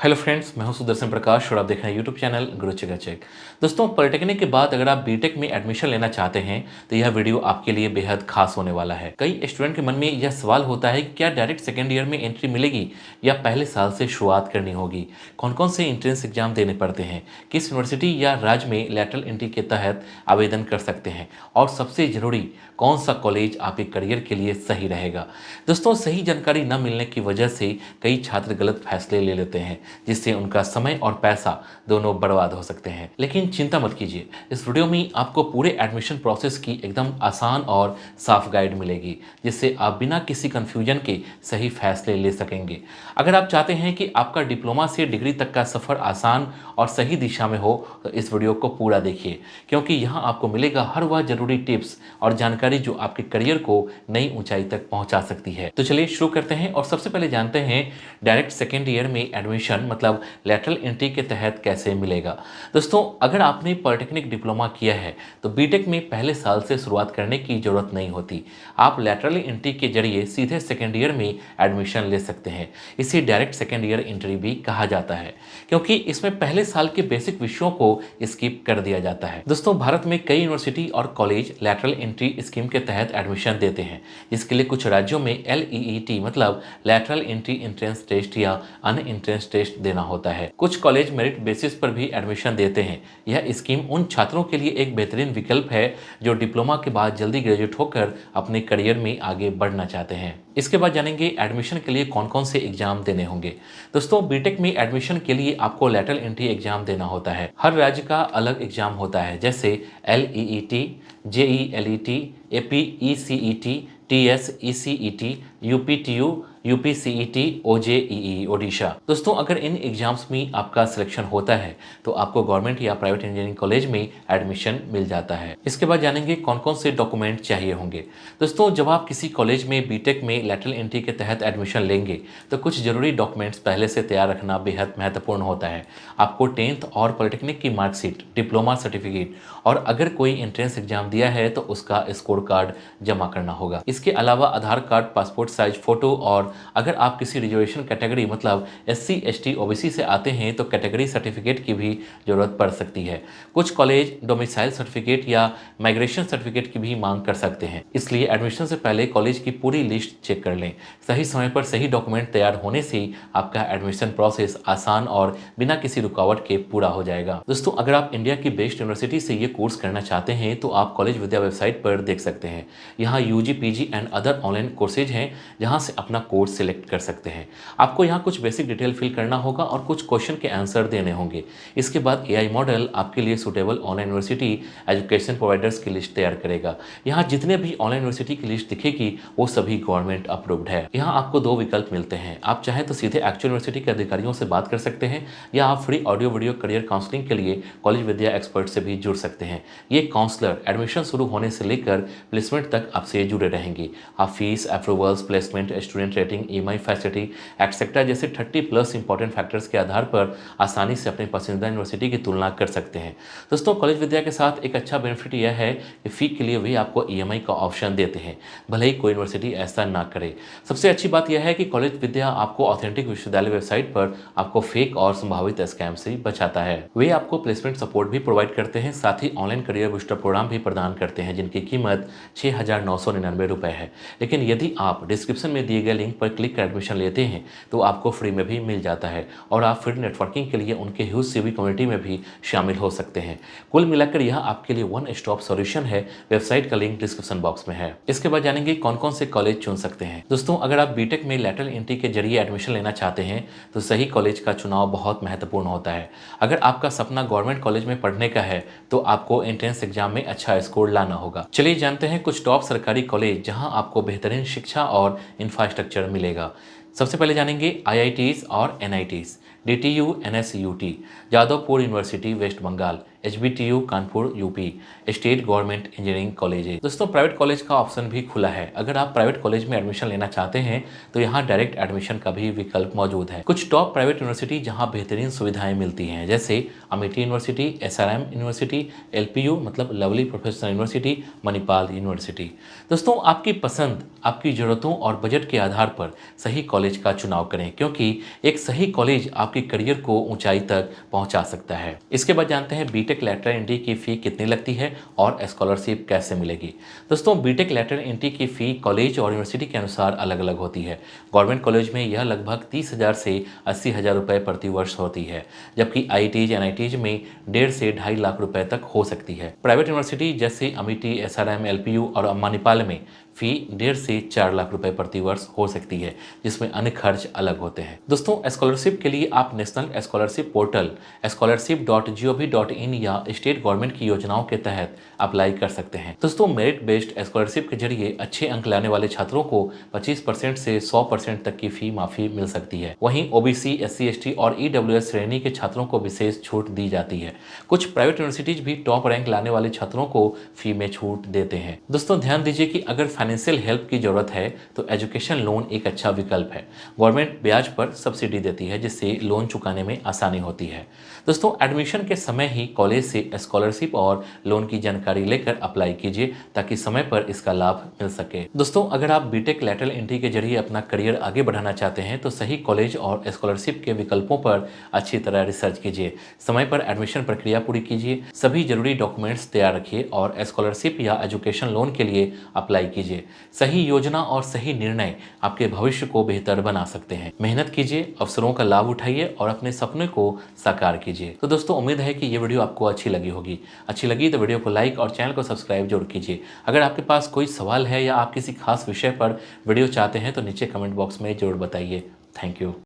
Hello friends, मैं हूं सुदर्शन प्रकाश और आप देख रहे हैं यूट्यूब चैनल गुरु चेक चेक। दोस्तों, पॉलिटेक्निक के बाद अगर आप बीटेक में एडमिशन लेना चाहते हैं तो यह वीडियो आपके लिए बेहद खास होने वाला है। कई स्टूडेंट के मन में यह सवाल होता है कि क्या डायरेक्ट सेकेंड ईयर में एंट्री मिलेगी या पहले साल से शुरुआत करनी होगी, कौन कौन से इंट्रेंस एग्जाम देने पड़ते हैं, किस यूनिवर्सिटी या राज्य में लैटरल एंट्री के तहत आवेदन कर सकते हैं और सबसे जरूरी कौन सा कॉलेज आपके करियर के लिए सही रहेगा। दोस्तों, सही जानकारी न मिलने की वजह से कई छात्र गलत फैसले ले लेते हैं, जिससे उनका समय और पैसा दोनों बर्बाद हो सकते हैं। लेकिन चिंता मत कीजिए, इस वीडियो में आपको पूरे एडमिशन प्रोसेस की एकदम आसान और साफ गाइड मिलेगी, जिससे आप बिना किसी कंफ्यूजन के सही फैसले ले सकेंगे। अगर आप चाहते हैं कि आपका डिप्लोमा से डिग्री तक का सफ़र आसान और सही दिशा में हो तो इस वीडियो को पूरा देखिए, क्योंकि यहाँ आपको मिलेगा हर वह जरूरी टिप्स और जानकारी जो आपके करियर को नई ऊंचाई तक पहुंचा सकती है। तो चलिए शुरू करते हैं और सबसे पहले जानते हैं डायरेक्ट सेकेंड ईयर में एडमिशन मतलब लैटरल एंट्री के तहत कैसे मिलेगा। दोस्तों, अगर आपने पॉलिटेक्निक डिप्लोमा किया है तो बीटेक में पहले साल से शुरुआत करने की जरूरत नहीं होती। आप लैटरल एंट्री के जरिए सीधे सेकेंड ईयर में एडमिशन ले सकते हैं। इसे डायरेक्ट सेकेंड ईयर एंट्री भी कहा जाता है, क्योंकि इसमें पहले साल के बेसिक विषयों को स्किप कर दिया जाता है। दोस्तों, भारत में कई यूनिवर्सिटी और कॉलेज लैटरल एंट्री स्कीम के तहत एडमिशन देते हैं, जिसके लिए कुछ राज्यों में LEET मतलब लैटरल एंट्री एंट्रेंस टेस्ट या अन्य एंट्रेंस टेस्ट देना होता है। कुछ कॉलेज मेरिट बेसिस पर भी एडमिशन देते हैं। यह स्कीम उन छात्रों के लिए एक बेहतरीन विकल्प है जो डिप्लोमा के बाद जल्दी ग्रेजुएट होकर अपने करियर में आगे बढ़ना चाहते हैं। इसके बाद जानेंगे एडमिशन के लिए कौन कौन से एग्जाम देने होंगे। दोस्तों, बीटेक में एडमिशन के लिए आपको लैटरल एंट्री एग्जाम देना होता है। हर राज्य का अलग एग्जाम होता है, जैसे LEET, JELET, APECET, TSECET, UPTU, UPCET, OJEE Odisha. दोस्तों, अगर इन एग्जाम्स में आपका सिलेक्शन होता है तो आपको गवर्नमेंट या प्राइवेट इंजीनियरिंग कॉलेज में एडमिशन मिल जाता है। इसके बाद जानेंगे कौन कौन से डॉक्यूमेंट चाहिए होंगे। दोस्तों, जब आप किसी कॉलेज में बीटेक में लैटरल एंट्री के तहत एडमिशन लेंगे तो कुछ जरूरी डॉक्यूमेंट्स पहले से तैयार रखना बेहद महत्वपूर्ण होता है। आपको 10th और पॉलिटेक्निक की मार्कशीट, डिप्लोमा सर्टिफिकेट और अगर कोई एंट्रेंस एग्जाम दिया है तो उसका स्कोर कार्ड जमा करना होगा। इसके अलावा आधार कार्ड, पासपोर्ट साइज फोटो और अगर आप किसी रिजर्वेशन कैटेगरी मतलब SC ST OBC से आते हैं तो कैटेगरी सर्टिफिकेट की भी जरूरत पड़ सकती है। कुछ कॉलेज डोमिसाइल सर्टिफिकेट या माइग्रेशन सर्टिफिकेट की भी मांग कर सकते हैं, इसलिए एडमिशन से पहले कॉलेज की पूरी लिस्ट चेक कर लें। सही समय पर सही डॉक्यूमेंट तैयार होने से आपका एडमिशन प्रोसेस आसान और बिना किसी रुकावट के पूरा हो जाएगा। दोस्तों, अगर आप इंडिया की बेस्ट यूनिवर्सिटी से ये कोर्स करना चाहते हैं तो आप कॉलेज विद्या वेबसाइट पर देख सकते हैं। यहाँ UG PG and other online courses हैं, जहाँ से अपना कोर्स सिलेक्ट कर सकते हैं। आपको यहाँ कुछ बेसिक डिटेल फिल करना होगा और कुछ क्वेश्चन के आंसर देने होंगे। इसके बाद AI मॉडल आपके लिए suitable online university education providers की लिस्ट तैयार करेगा। यहाँ जितने भी ऑनलाइन यूनिवर्सिटी की लिस्ट दिखेगी वो सभी गवर्नमेंट अप्रूव्ड है। यहाँ आपको दो विकल्प मिलते हैं, आप चाहें तो सीधे एक्चुअल यूनिवर्सिटी के अधिकारियों से बात कर सकते हैं या आप free audio video career counselling के लिए कॉलेज विद्या एक्सपर्ट से भी जुड़ सकते हैं। ये काउंसलर एडमिशन शुरू होने से लेकर प्लेसमेंट तक आपसे जुड़े रहेंगे। आप fees, approvals, placement, student rating, EMI facility etcetera जैसे 30+ इंपॉर्टेंट फैक्टर्स के आधार पर आसानी से अपनी पसंदीदा यूनिवर्सिटी की तुलना कर सकते हैं। दोस्तों, कॉलेज विद्या के साथ एक अच्छा बेनिफिट यह है कि फ़ी के लिए भी आपको EMI का ऑप्शन देते हैं, भले ही कोई यूनिवर्सिटी ऐसा ना करे। सबसे अच्छी बात यह है कि कॉलेज विद्या आपको ऑथेंटिक विश्वविद्यालय वेबसाइट पर आपको फेक और संभावित स्कैम से बचाता है। वे आपको प्लेसमेंट सपोर्ट भी प्रोवाइड करते हैं, साथ ही ऑनलाइन करियर बूस्टर प्रोग्राम भी प्रदान करते हैं, जिनकी कीमत 6,999 रुपये है। लेकिन यदि आप डिस्क्रिप्शन में दिए गए लिंक पर क्लिक कर एडमिशन लेते हैं तो आपको फ्री में भी मिल जाता है और आप फिर नेटवर्किंग के लिए उनके ह्यूज CV कम्युनिटी में भी शामिल हो सकते हैं। कुल मिलाकर यह आपके लिए वन स्टॉप सॉल्यूशन है। वेबसाइट का लिंक डिस्क्रिप्शन बॉक्स में है। इसके बाद जानेंगे कौन कौन से कॉलेज चुन सकते हैं। दोस्तों, अगर आप बीटेक में लैटरल एंट्री के जरिए एडमिशन लेना चाहते हैं तो सही कॉलेज का चुनाव बहुत महत्वपूर्ण होता है। अगर आपका सपना गवर्नमेंट कॉलेज में पढ़ने का है तो आपको एंट्रेंस एग्जाम में अच्छा स्कोर लाना होगा। चलिए जानते हैं कुछ टॉप सरकारी कॉलेज जहां आपको बेहतरीन शिक्षा और इंफ्रास्ट्रक्चर मिलेगा। सबसे पहले जानेंगे IITs और NITs। DTU NSUT, Jadavpur university west Bengal, HBTU Kanpur UP, state government engineering college है। दोस्तों प्राइवेट कॉलेज का ऑप्शन भी खुला है। अगर आप प्राइवेट कॉलेज में एडमिशन लेना चाहते हैं तो यहाँ डायरेक्ट एडमिशन का भी विकल्प मौजूद है। कुछ टॉप प्राइवेट यूनिवर्सिटी जहाँ बेहतरीन सुविधाएं मिलती हैं, जैसे Amity university, SRM university, LPU मतलब lovely professional university, Manipal university. दोस्तों आपकी पसंद, आपकी ज़रूरतों और बजट के आधार पर सही कॉलेज का चुनाव करें, क्योंकि एक सही कॉलेज आपके करियर को ऊंचाई तक पहुंचा सकता है। इसके बाद जानते हैं बीटेक लैटरल एंट्री की फ़ी कितनी लगती है और स्कॉलरशिप कैसे मिलेगी। दोस्तों बीटेक लैटरल एंट्री की फ़ी कॉलेज और यूनिवर्सिटी के अनुसार अलग अलग होती है। गवर्नमेंट कॉलेज में यह लगभग 30,000 से 80,000 रुपये प्रति वर्ष होती है, जबकि IITs NITs में 1.5 से 2.5 लाख रुपए तक हो सकती है। प्राइवेट यूनिवर्सिटी जैसे अमिटी, SRM, LPU और मणिपाल में फी 1.5 से 4 लाख रुपए प्रति वर्ष हो सकती है, जिसमें अन्य खर्च अलग होते हैं। दोस्तों स्कॉलरशिप के लिए आप नेशनल स्कॉलरशिप पोर्टल scholarship.gov.in या स्टेट गवर्नमेंट की योजनाओं के तहत अप्लाई कर सकते हैं। दोस्तों मेरिट बेस्ड स्कॉलरशिप के जरिए अच्छे अंक लाने वाले छात्रों को 25% से 100% तक की फी माफी मिल सकती है। वहीं OBC, SC, ST और EWS श्रेणी के छात्रों को विशेष छूट दी जाती है। कुछ प्राइवेट यूनिवर्सिटीज भी टॉप रैंक लाने वाले छात्रों को फी में छूट देते हैं। दोस्तों ध्यान दीजिए कि अगर फाइनेंशियल हेल्प की जरूरत है तो एजुकेशन लोन एक अच्छा विकल्प है। गवर्नमेंट ब्याज पर सब्सिडी देती है, जिससे लोन चुकाने में आसानी होती है। दोस्तों एडमिशन के समय ही कॉलेज से स्कॉलरशिप और लोन की जानकारी लेकर अप्लाई कीजिए, ताकि समय पर इसका लाभ मिल सके। दोस्तों अगर आप बीटेक लैटरल एंट्री के जरिए अपना करियर आगे बढ़ाना चाहते हैं तो सही कॉलेज और स्कॉलरशिप के विकल्पों पर अच्छी तरह रिसर्च कीजिए। समय पर एडमिशन प्रक्रिया पूरी कीजिए, सभी जरूरी डॉक्यूमेंट्स तैयार रखिए और स्कॉलरशिप या एजुकेशन लोन के लिए अप्लाई कीजिए। सही योजना और सही निर्णय आपके भविष्य को बेहतर बना सकते हैं। मेहनत कीजिए, अवसरों का लाभ उठाइए और अपने सपने को साकार कीजिए। तो दोस्तों उम्मीद है कि ये वीडियो आपको अच्छी लगी होगी। अच्छी लगी तो वीडियो को लाइक और चैनल को सब्सक्राइब जरूर कीजिए। अगर आपके पास कोई सवाल है या आप किसी खास विषय पर वीडियो चाहते हैं तो नीचे कमेंट बॉक्स में जरूर बताइए। Thank you.